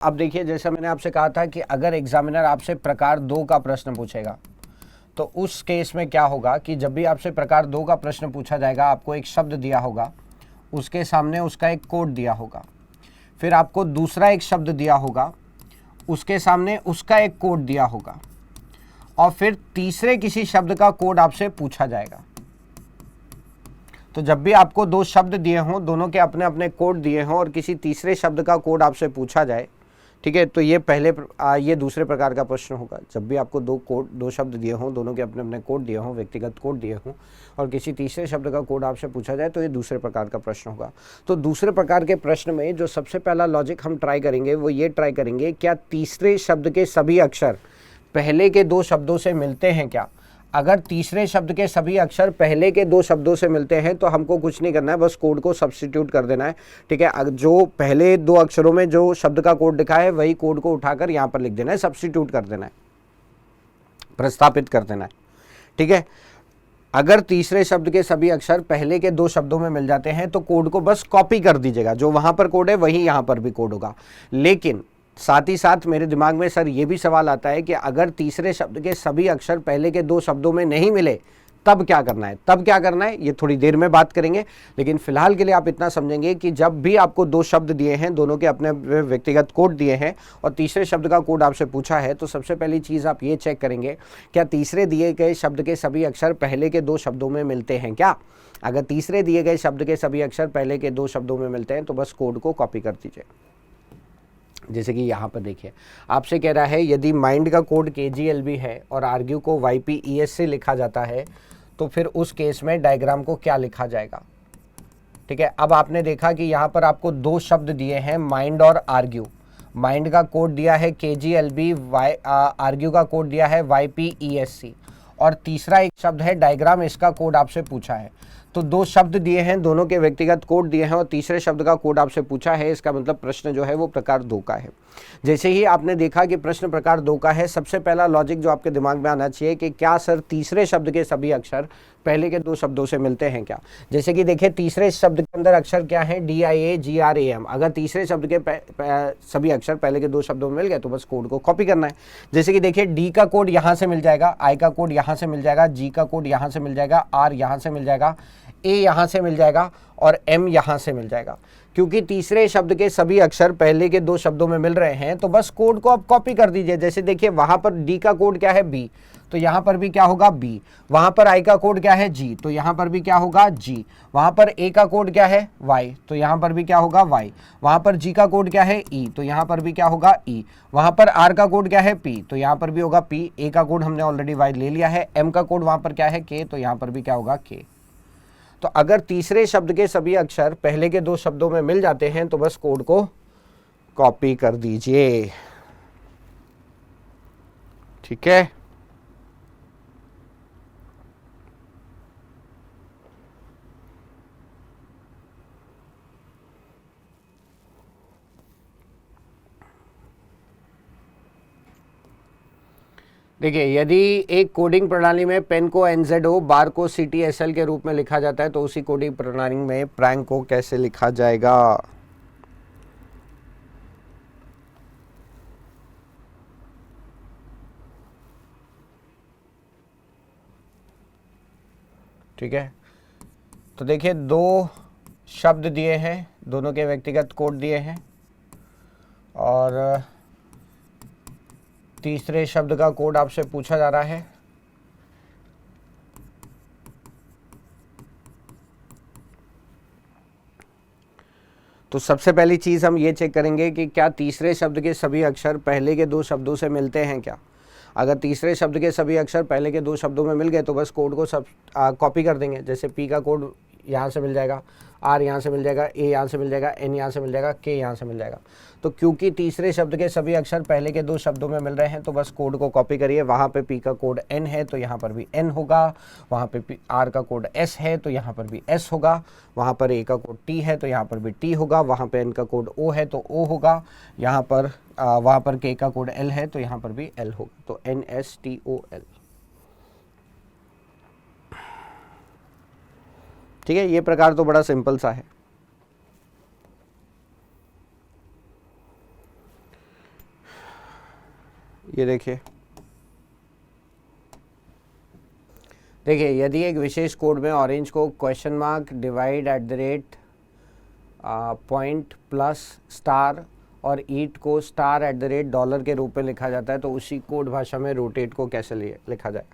अब देखिए, जैसा मैंने आपसे कहा था कि अगर एग्जामिनर आपसे प्रकार 2 का प्रश्न पूछेगा तो उस केस में क्या होगा कि जब भी आपसे प्रकार 2 का प्रश्न पूछा जाएगा, आपको एक शब्द दिया होगा, उसके सामने उसका एक कोड दिया होगा, फिर आपको दूसरा एक शब्द दिया होगा, उसके सामने उसका एक कोड दिया होगा, और फिर तीसरे किसी शब्द का कोड आपसे पूछा जाएगा। तो जब भी आपको 2 शब्द दिए हों, दोनों के अपने अपने कोड दिए हों, और किसी तीसरे शब्द का कोड आपसे पूछा जाए, ठीक है, तो ये दूसरे प्रकार का प्रश्न होगा। जब भी आपको 2 शब्द दिए हों, दोनों के अपने अपने कोड दिए हों, व्यक्तिगत कोड दिए हों, और किसी तीसरे शब्द का कोड आपसे पूछा जाए, तो ये दूसरे प्रकार का प्रश्न होगा। तो दूसरे प्रकार के प्रश्न में जो सबसे पहला लॉजिक हम ट्राई करेंगे वो ये ट्राई करेंगे, क्या तीसरे शब्द के सभी अक्षर पहले के 2 शब्दों से मिलते हैं क्या। अगर तीसरे शब्द के सभी अक्षर पहले के 2 शब्दों से मिलते हैं तो हमको कुछ नहीं करना है, बस कोड को सब्स्टिट्यूट कर देना है, ठीक है। जो पहले 2 अक्षरों में जो शब्द का कोड लिखा है वही कोड को उठाकर यहाँ पर लिख देना है, सब्स्टिट्यूट कर देना है, प्रतिस्थापित कर देना है, ठीक है। अगर तीसरे शब्द के सभी अक्षर पहले के 2 शब्दों में मिल जाते हैं तो कोड को बस कॉपी कर दीजिएगा, जो वहां पर कोड है वही यहाँ पर भी कोड होगा। लेकिन साथ ही साथ मेरे दिमाग में सर ये भी सवाल आता है कि अगर तीसरे शब्द के सभी अक्षर पहले के 2 शब्दों में नहीं मिले तब क्या करना है। तब क्या करना है ये थोड़ी देर में बात करेंगे, लेकिन फिलहाल के लिए आप इतना समझेंगे कि जब भी आपको 2 शब्द दिए हैं, दोनों के अपने व्यक्तिगत कोड दिए हैं, और तीसरे शब्द का कोड आपसे पूछा है, तो सबसे पहली चीज़ आप ये चेक करेंगे, क्या तीसरे दिए गए शब्द के सभी अक्षर पहले के 2 शब्दों में मिलते हैं क्या। अगर तीसरे दिए गए शब्द के सभी अक्षर पहले के 2 शब्दों में मिलते हैं तो बस कोड को कॉपी कर दीजिए। जैसे कि यहाँ पर देखिए, आपसे कह रहा है यदि माइंड का कोड KGLB है और आर्ग्यू को YPES से लिखा जाता है तो फिर उस केस में डायग्राम को क्या लिखा जाएगा, ठीक है। अब आपने देखा कि यहाँ पर आपको 2 शब्द दिए हैं, माइंड और आर्ग्यू। माइंड का कोड दिया है KGLB, आर्ग्यू का कोड दिया है YPESC, और तीसरा एक शब्द है डायग्राम, इसका कोड आपसे पूछा है। तो 2 शब्द दिए हैं, दोनों के व्यक्तिगत कोड दिए हैं, और तीसरे शब्द का कोड आपसे पूछा है, इसका मतलब प्रश्न जो है वो प्रकार 2 का है। जैसे ही आपने देखा कि प्रश्न प्रकार 2 का है, सबसे पहला लॉजिक जो आपके दिमाग में आना चाहिए कि क्या सर तीसरे शब्द के सभी अक्षर पहले के 2 शब्दों से मिलते हैं क्या। जैसे कि देखिए, तीसरे शब्द के अंदर अक्षर क्या है, DIAGRAM। अगर तीसरे शब्द के सभी अक्षर पहले के 2 शब्दों में मिल गए तो बस कोड को कॉपी करना है। जैसे कि देखिए, D का कोड यहाँ से मिल जाएगा, I का कोड यहाँ से मिल जाएगा, G का कोड यहाँ से मिल जाएगा, R यहाँ से मिल जाएगा, A यहाँ से मिल जाएगा, और M यहाँ से मिल जाएगा। क्योंकि तीसरे शब्द के सभी अक्षर पहले के 2 शब्दों में मिल रहे हैं तो बस कोड को आप कॉपी कर दीजिए। जैसे देखिए, वहां पर D का कोड क्या है, B, तो यहाँ पर भी क्या होगा, B। वहां पर I का कोड क्या है, G, तो यहाँ पर भी क्या होगा, G। वहां पर A का कोड क्या है, Y, तो यहाँ पर भी क्या होगा, Y। वहां पर G का कोड क्या है, E, तो यहाँ पर भी क्या होगा, E। वहां पर R का कोड क्या है, P, तो यहाँ पर भी होगा P। A का कोड हमने ऑलरेडी Y ले लिया है। M का कोड वहां पर क्या है, K, तो यहाँ पर भी क्या होगा, K। तो अगर तीसरे शब्द के सभी अक्षर पहले के 2 शब्दों में मिल जाते हैं तो बस कोड को कॉपी कर दीजिए, ठीक है। देखिए, यदि एक कोडिंग प्रणाली में पेन को NZO, बार को CTSL के रूप में लिखा जाता है तो उसी कोडिंग प्रणाली में प्रैंक को कैसे लिखा जाएगा। ठीक है, तो देखिए 2 शब्द दिए हैं, दोनों के व्यक्तिगत कोड दिए हैं, और तीसरे शब्द का कोड आपसे पूछा जा रहा है। तो सबसे पहली चीज़ हम ये चेक करेंगे कि क्या तीसरे शब्द के सभी अक्षर पहले के 2 शब्दों से मिलते हैं क्या। अगर तीसरे शब्द के सभी अक्षर पहले के 2 शब्दों में मिल गए तो बस कोड को कॉपी कर देंगे। जैसे P का कोड यहाँ से मिल जाएगा, R यहाँ से मिल जाएगा, A यहाँ से मिल जाएगा, N यहाँ से मिल जाएगा, K यहाँ से मिल जाएगा। तो क्योंकि तीसरे शब्द के सभी अक्षर पहले के 2 शब्दों में मिल रहे हैं तो बस कोड को कॉपी करिए। वहाँ पे P का कोड N है तो यहाँ पर भी N होगा, वहाँ पे R का कोड S है तो यहाँ पर भी S होगा, वहाँ पर A का कोड T है तो यहाँ पर भी T होगा, वहाँ पे N का कोड O है तो O होगा, यहाँ पर वहाँ पर K का कोड L है तो यहाँ पर भी L होगा, तो NSTOL। ठीक है, ये प्रकार तो बड़ा सिंपल सा है। ये देखिए यदि एक विशेष कोड में ऑरेंज को question mark divide at the rate point plus star और ईट को star at the rate dollar के रूप में लिखा जाता है, तो उसी कोड भाषा में रोटेट को कैसे लिखा जाए।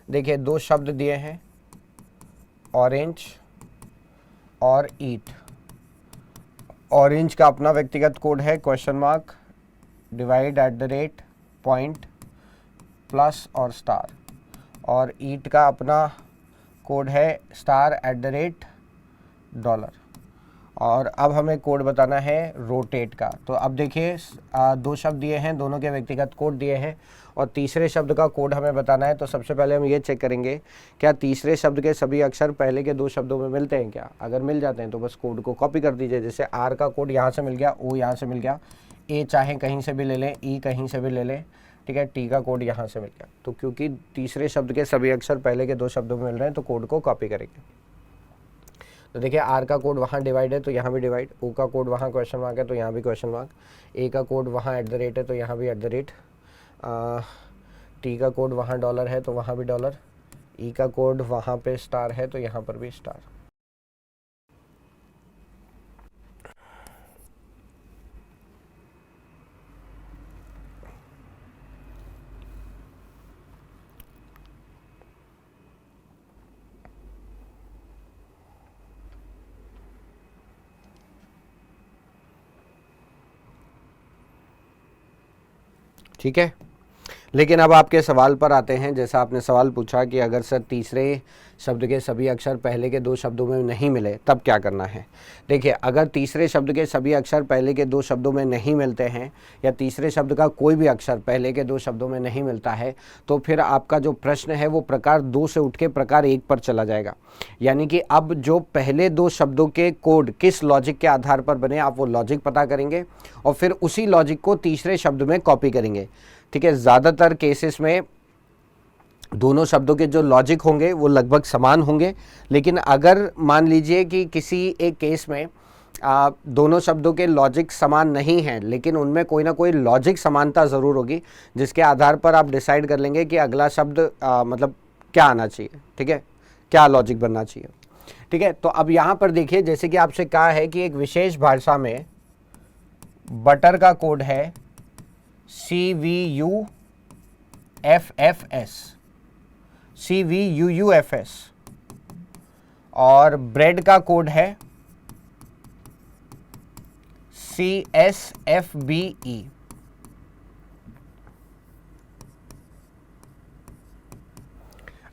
देखिए दो शब्द दिए हैं, ऑरेंज और ईट। ऑरेंज का अपना व्यक्तिगत कोड है question mark divide at the rate point plus और स्टार, और ईट का अपना कोड है star at the rate dollar. और अब हमें कोड बताना है रोटेट का। तो अब देखिए दो शब्द दिए हैं, दोनों के व्यक्तिगत कोड दिए हैं, और तीसरे शब्द का कोड हमें बताना है। तो सबसे पहले हम ये चेक करेंगे क्या तीसरे शब्द के सभी अक्षर पहले के दो शब्दों में मिलते हैं क्या। अगर मिल जाते हैं तो बस कोड को कॉपी कर दीजिए। जैसे आर का कोड यहाँ से मिल गया, ओ यहाँ से मिल गया, ए चाहे कहीं से भी ले लें, ई कहीं से भी ले लें, ठीक है, टी का कोड यहाँ से मिल गया। तो क्योंकि तीसरे शब्द के सभी अक्षर पहले के दो शब्दों में मिल रहे हैं तो कोड को कॉपी करेंगे। तो देखिए आर का कोड वहाँ डिवाइड है तो यहाँ भी डिवाइड, ओ का कोड वहाँ क्वेश्चन मार्क है तो यहाँ भी क्वेश्चन मार्क, ए का कोड वहाँ एट द रेट है तो यहाँ भी एट द रेट, टी का कोड वहाँ डॉलर है तो वहाँ भी डॉलर, ई का कोड वहाँ पे स्टार है तो यहाँ पर भी स्टार। ठीक है, लेकिन अब आपके सवाल पर आते हैं। जैसा आपने सवाल पूछा कि अगर सर तीसरे शब्द के सभी अक्षर पहले के दो शब्दों में नहीं मिले तब क्या करना है। देखिए अगर तीसरे शब्द के सभी अक्षर पहले के दो शब्दों में नहीं मिलते हैं या तीसरे शब्द का कोई भी अक्षर पहले के दो शब्दों में नहीं मिलता है तो फिर आपका जो प्रश्न है वो प्रकार 2 से उठ के प्रकार 1 पर चला जाएगा। यानी कि अब जो पहले दो शब्दों के कोड किस लॉजिक के आधार पर बने आप वो लॉजिक पता करेंगे और फिर उसी लॉजिक को तीसरे शब्द में कॉपी करेंगे। ठीक है, ज़्यादातर केसेस में दोनों शब्दों के जो लॉजिक होंगे वो लगभग समान होंगे, लेकिन अगर मान लीजिए कि किसी एक केस में दोनों शब्दों के लॉजिक समान नहीं हैं लेकिन उनमें कोई ना कोई लॉजिक समानता ज़रूर होगी जिसके आधार पर आप डिसाइड कर लेंगे कि अगला शब्द मतलब क्या आना चाहिए। ठीक है, क्या लॉजिक बनना चाहिए। ठीक है, तो अब यहाँ पर देखिए जैसे कि आपसे कहा है कि एक विशेष भाषा में बटर का कोड है CVUFFS और ब्रेड का कोड है CSFBE।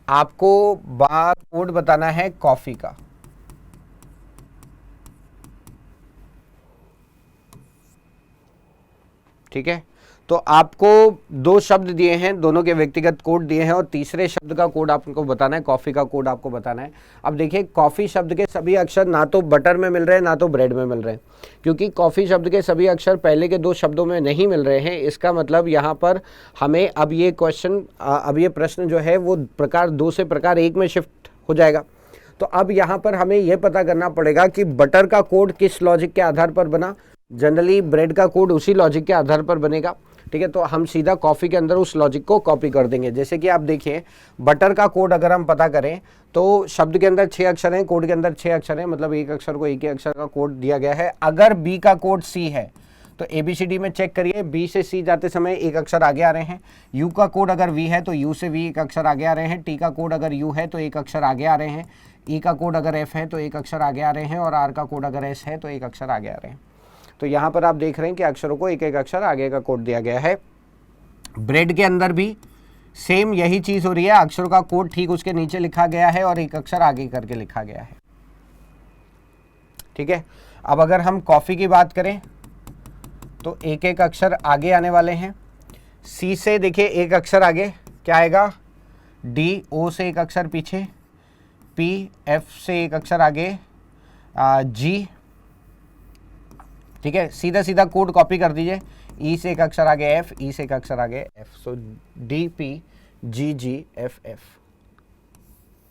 आपको कोड बताना है कॉफी का। ठीक है, तो आपको दो शब्द दिए हैं, दोनों के व्यक्तिगत कोड दिए हैं और तीसरे शब्द का कोड आपको बताना है, कॉफ़ी का कोड आपको बताना है। अब देखिए कॉफ़ी शब्द के सभी अक्षर ना तो बटर में मिल रहे हैं ना तो ब्रेड में मिल रहे हैं, क्योंकि कॉफ़ी शब्द के सभी अक्षर पहले के दो शब्दों में नहीं मिल रहे हैं। इसका मतलब यहाँ पर हमें अब ये प्रश्न जो है वो प्रकार 2 से प्रकार 1 में शिफ्ट हो जाएगा। तो अब यहाँ पर हमें यह पता करना पड़ेगा कि बटर का कोड किस लॉजिक के आधार पर बना। जनरली ब्रेड का कोड उसी लॉजिक के आधार पर बनेगा। ठीक है, तो हम सीधा कॉफ़ी के अंदर उस लॉजिक को कॉपी कर देंगे। जैसे कि आप देखिए बटर का कोड अगर हम पता करें तो शब्द के अंदर 6 अक्षर हैं, कोड के अंदर 6 अक्षर हैं, मतलब एक अक्षर को एक ही अक्षर का कोड दिया गया है। अगर बी का कोड सी है तो ABCD में चेक करिए, बी से सी जाते समय एक अक्षर आगे आ रहे हैं। यू का कोड अगर वी है तो यू से वी एक अक्षर आगे आ रहे हैं। टी का कोड अगर यू है तो एक अक्षर आगे आ रहे हैं। ई का कोड अगर एफ है तो एक अक्षर आगे आ रहे हैं और आर का कोड अगर एस है तो एक अक्षर आगे आ रहे हैं। तो यहाँ पर आप देख रहे हैं कि अक्षरों को एक एक अक्षर आगे का कोड दिया गया है। ब्रेड के अंदर भी सेम यही चीज हो रही है, अक्षरों का कोड ठीक उसके नीचे लिखा गया है और एक अक्षर आगे करके लिखा गया है। ठीक है, अब अगर हम कॉफी की बात करें तो एक एक अक्षर आगे आने वाले हैं। सी से देखिए एक अक्षर आगे क्या आएगा, डी, ओ से एक अक्षर पीछे, पी, एफ से एक अक्षर आगे, जी। ठीक है, सीधा सीधा कोड कॉपी कर दीजिए। ई से एक अक्षर आगे एफ, ई से एक अक्षर आगे एफ, सो डी, पी, जी, जी, एफ, एफ,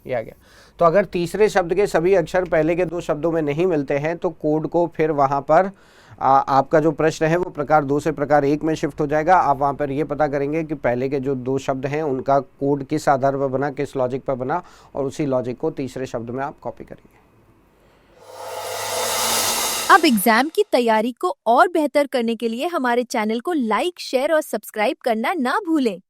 ये आ गया। तो अगर तीसरे शब्द के सभी अक्षर पहले के दो शब्दों में नहीं मिलते हैं तो कोड को फिर वहाँ पर आपका जो प्रश्न है वो प्रकार 2 से प्रकार 1 में शिफ्ट हो जाएगा। आप वहाँ पर ये पता करेंगे कि पहले के जो 2 शब्द हैं उनका कोड किस आधार पर बना, किस लॉजिक पर बना, और उसी लॉजिक को तीसरे शब्द में आप कॉपी करेंगे। अब एग्जाम की तैयारी को और बेहतर करने के लिए हमारे चैनल को लाइक, शेयर और सब्सक्राइब करना ना भूलें।